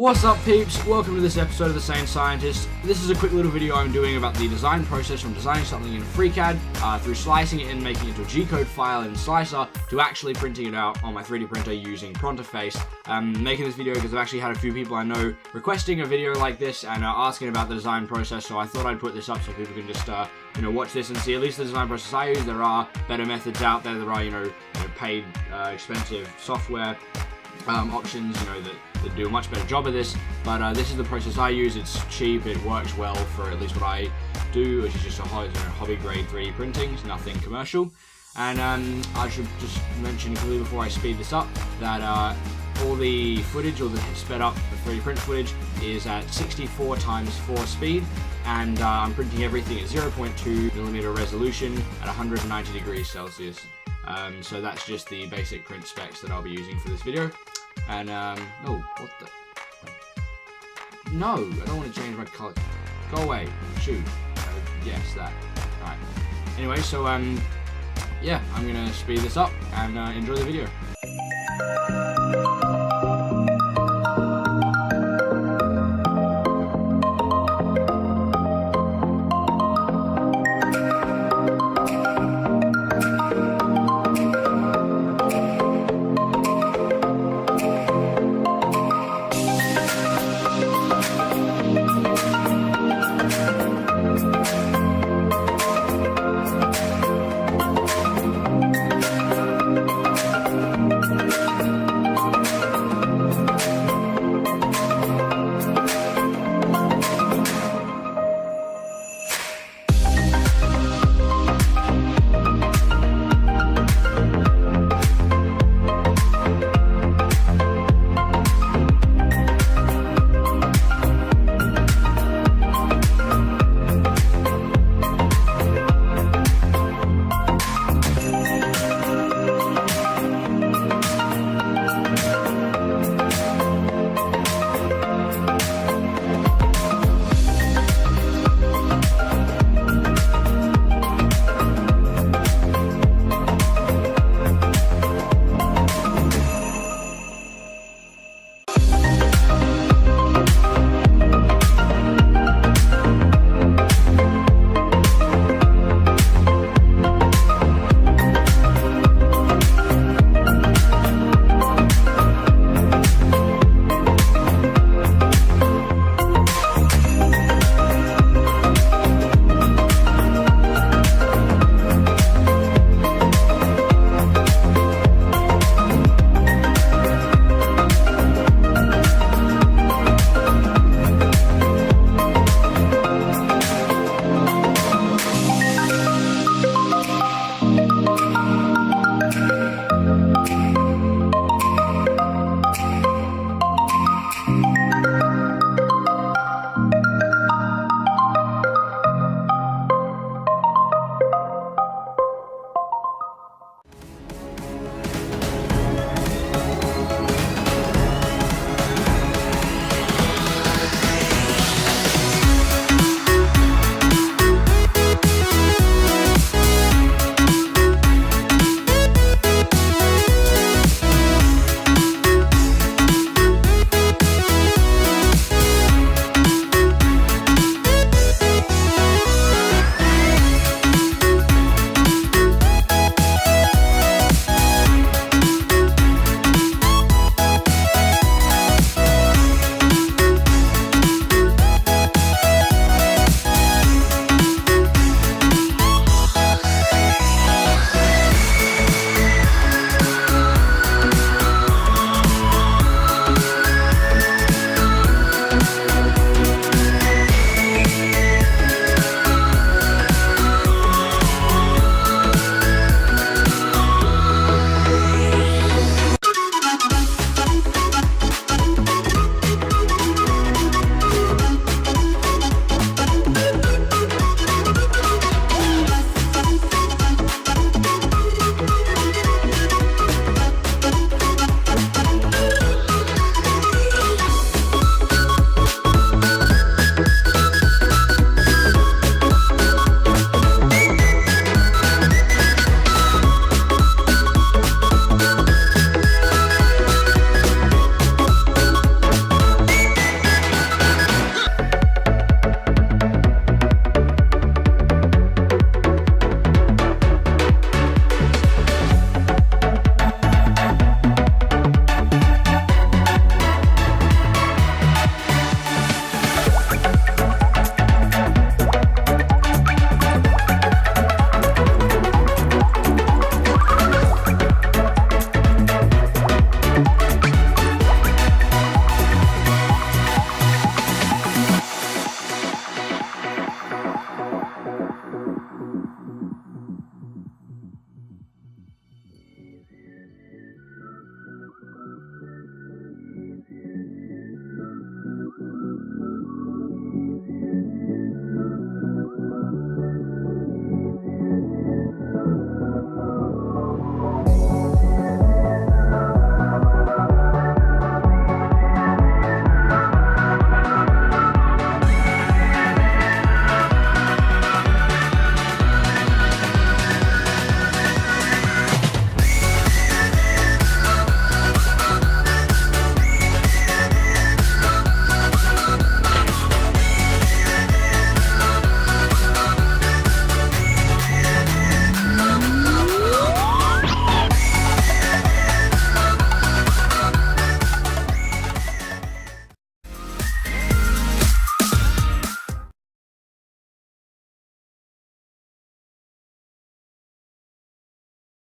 What's up, peeps? Welcome to this episode of The Sane Scientist. This is a quick little video I'm doing about the design process from designing something in FreeCAD through slicing it and making it into a G-code file in Slicer to actually printing it out on my 3D printer using Prontoface. Making this video because I've actually had a few people I know requesting a video like this and asking about the design process, so I thought I'd put this up so people can just watch this and see at least the design process I use. There are better methods out there. There are paid expensive software options that do a much better job of this, but this is the process I use. It's cheap, it works well for at least what I do, which is just a hobby grade 3D printing. It's nothing commercial. And I should just mention quickly before I speed this up that all the footage, or the sped up 3D print footage, is at 64x4 speed, and I'm printing everything at 0.2mm resolution at 190 degrees Celsius. So that's just the basic print specs that I'll be using for this video. And, oh, what the? No, I don't want to change my color. Go away. Shoot. Yes, that. Alright. Anyway, so, yeah, I'm gonna speed this up and enjoy the video.